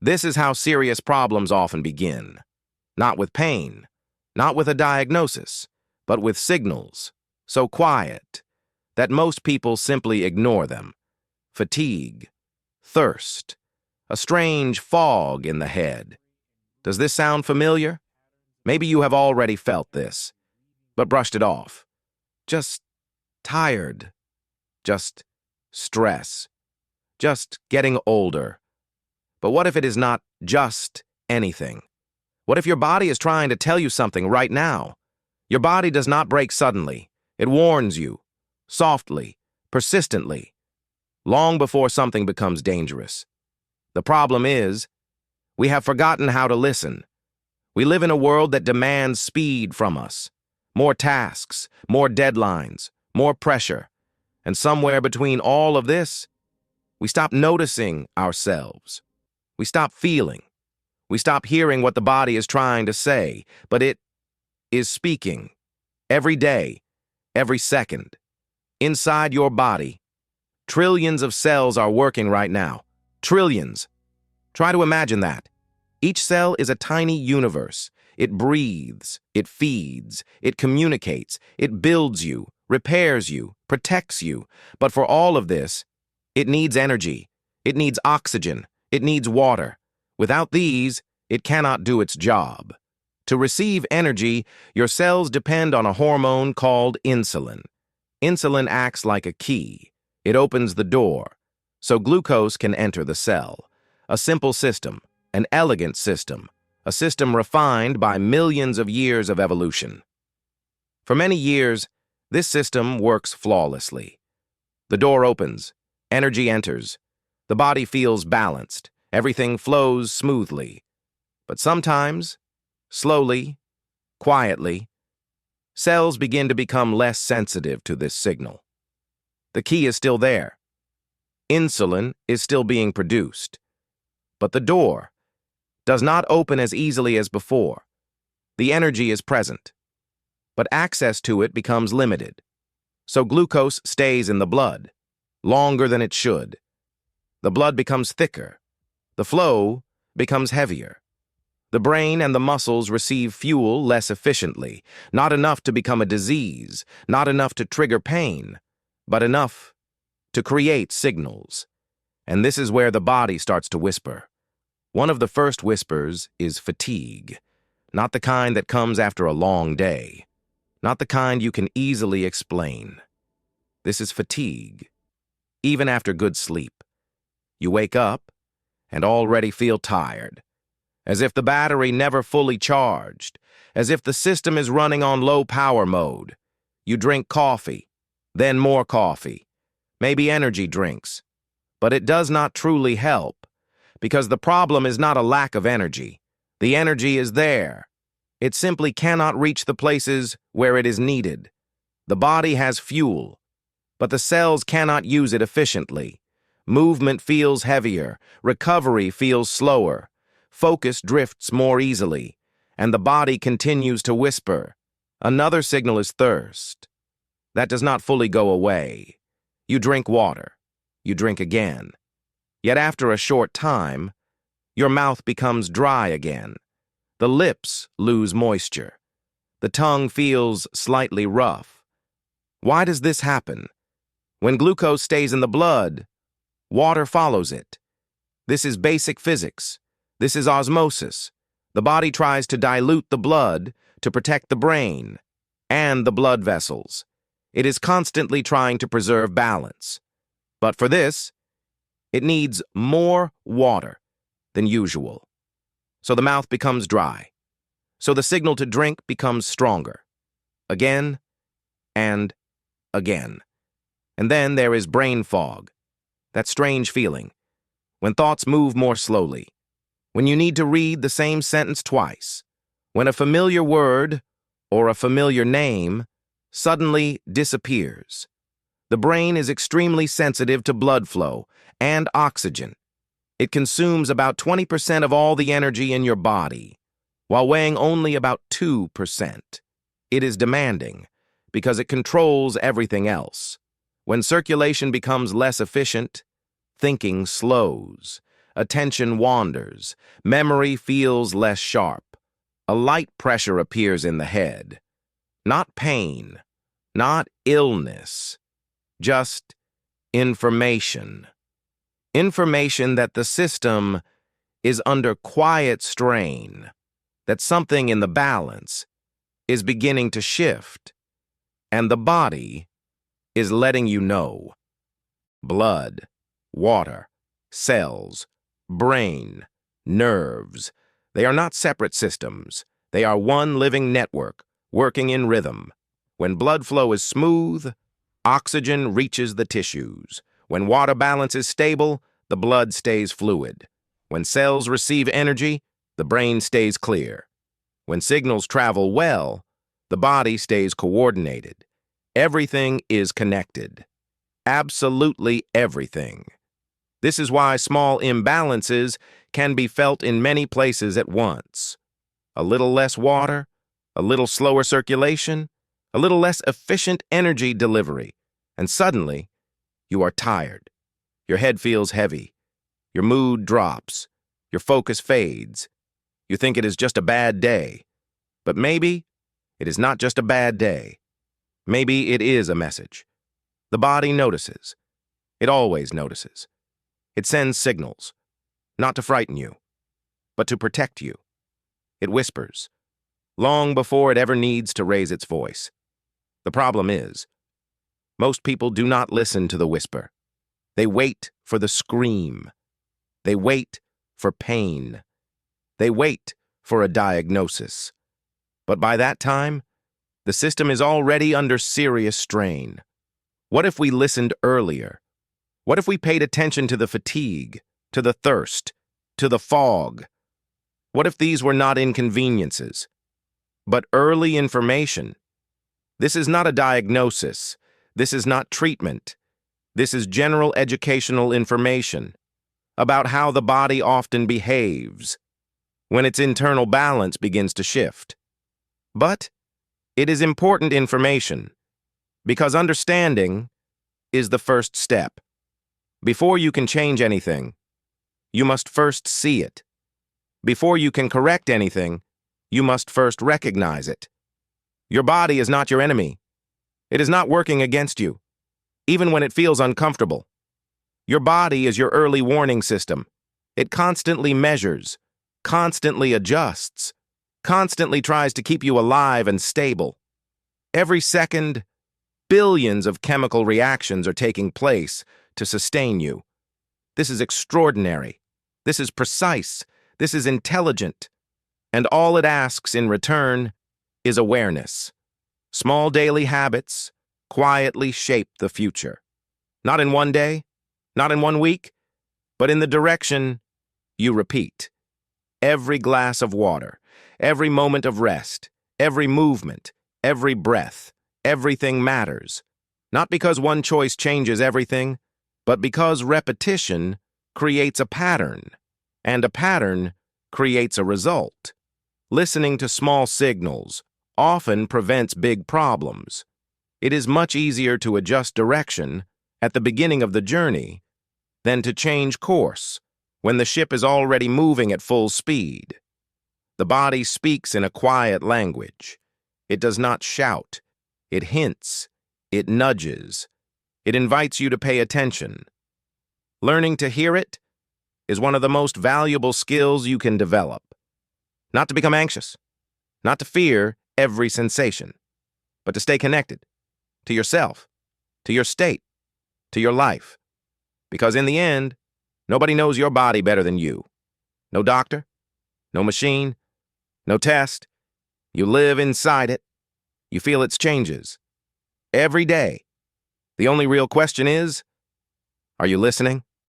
This is how serious problems often begin. Not with pain, not with a diagnosis, but with signals, so quiet that most people simply ignore them. Fatigue, thirst, a strange fog in the head. Does this sound familiar? Maybe you have already felt this, but brushed it off. Just tired, just stress, just getting older. But what if it is not just anything? What if your body is trying to tell you something right now? Your body does not break suddenly. It warns you, softly, persistently, long before something becomes dangerous. The problem is, we have forgotten how to listen. We live in a world that demands speed from us. More tasks, more deadlines, more pressure. And somewhere between all of this, we stop noticing ourselves. We stop feeling. We stop hearing what the body is trying to say, but it is speaking. Every day, every second. Inside your body, trillions of cells are working right now. Trillions. Try to imagine that. Each cell is a tiny universe. It breathes, it feeds, it communicates, it builds you, repairs you, protects you. But for all of this, it needs energy. It needs oxygen. It needs water. Without these, it cannot do its job. To receive energy, your cells depend on a hormone called insulin. Insulin acts like a key. It opens the door, so glucose can enter the cell. A simple system, an elegant system, a system refined by millions of years of evolution. For many years, this system works flawlessly. The door opens, energy enters, the body feels balanced, everything flows smoothly. But sometimes, slowly, quietly, cells begin to become less sensitive to this signal. The key is still there. Insulin is still being produced. But the door does not open as easily as before. The energy is present, but access to it becomes limited. So glucose stays in the blood, longer than it should. The blood becomes thicker. The flow becomes heavier. The brain and the muscles receive fuel less efficiently, not enough to become a disease, not enough to trigger pain, but enough to create signals. And this is where the body starts to whisper. One of the first whispers is fatigue, not the kind that comes after a long day, not the kind you can easily explain. This is fatigue, even after good sleep. You wake up and already feel tired, as if the battery never fully charged, as if the system is running on low power mode. You drink coffee, then more coffee, maybe energy drinks, but it does not truly help. Because the problem is not a lack of energy. The energy is there. It simply cannot reach the places where it is needed. The body has fuel, but the cells cannot use it efficiently. Movement feels heavier, recovery feels slower, focus drifts more easily, and the body continues to whisper. Another signal is thirst. That does not fully go away. You drink water. You drink again. Yet after a short time, your mouth becomes dry again. The lips lose moisture. The tongue feels slightly rough. Why does this happen? When glucose stays in the blood, water follows it. This is basic physics. This is osmosis. The body tries to dilute the blood to protect the brain and the blood vessels. It is constantly trying to preserve balance. But for this, it needs more water than usual. So the mouth becomes dry. So the signal to drink becomes stronger. Again and again. And then there is brain fog. That strange feeling. When thoughts move more slowly. When you need to read the same sentence twice. When a familiar word or a familiar name suddenly disappears. The brain is extremely sensitive to blood flow and oxygen. It consumes about 20% of all the energy in your body, while weighing only about 2%. It is demanding because it controls everything else. When circulation becomes less efficient, thinking slows. attention wanders, memory feels less sharp. A light pressure appears in the head. Not pain, not illness, just information. Information that the system is under quiet strain, that something in the balance is beginning to shift, and the body is letting you know. Blood, water, cells, brain, nerves, they are not separate systems. They are one living network, working in rhythm. When blood flow is smooth, oxygen reaches the tissues. When water balance is stable, the blood stays fluid. When cells receive energy, the brain stays clear. When signals travel well, the body stays coordinated. Everything is connected. Absolutely everything. This is why small imbalances can be felt in many places at once. A little less water, a little slower circulation, a little less efficient energy delivery, and suddenly, you are tired. Your head feels heavy. Your mood drops. Your focus fades. You think it is just a bad day. But maybe it is not just a bad day. Maybe it is a message. The body notices. It always notices. It sends signals, not to frighten you, but to protect you. It whispers, long before it ever needs to raise its voice. The problem is, most people do not listen to the whisper. They wait for the scream. They wait for pain. They wait for a diagnosis. But by that time, the system is already under serious strain. What if we listened earlier? What if we paid attention to the fatigue, to the thirst, to the fog? What if these were not inconveniences, but early information? This is not a diagnosis. This is not treatment. This is general educational information about how the body often behaves when its internal balance begins to shift. But it is important information because understanding is the first step. Before you can change anything, you must first see it. Before you can correct anything, you must first recognize it. Your body is not your enemy. It is not working against you, even when it feels uncomfortable. Your body is your early warning system. It constantly measures, constantly adjusts, constantly tries to keep you alive and stable. Every second, billions of chemical reactions are taking place to sustain you. This is extraordinary. This is precise. This is intelligent. And all it asks in return is awareness. Small daily habits quietly shape the future. Not in one day, not in 1 week, but in the direction you repeat. Every glass of water, every moment of rest, every movement, every breath, everything matters. Not because one choice changes everything, but because repetition creates a pattern, and a pattern creates a result. Listening to small signals often prevents big problems. It is much easier to adjust direction at the beginning of the journey than to change course when the ship is already moving at full speed. The body speaks in a quiet language. It does not shout. It hints. It nudges. It invites you to pay attention. Learning to hear it is one of the most valuable skills you can develop. Not to become anxious, not to fear every sensation, but to stay connected to yourself, to your state, to your life. Because in the end, nobody knows your body better than you. No doctor, no machine, no test. You live inside it. You feel its changes every day. The only real question is, are you listening?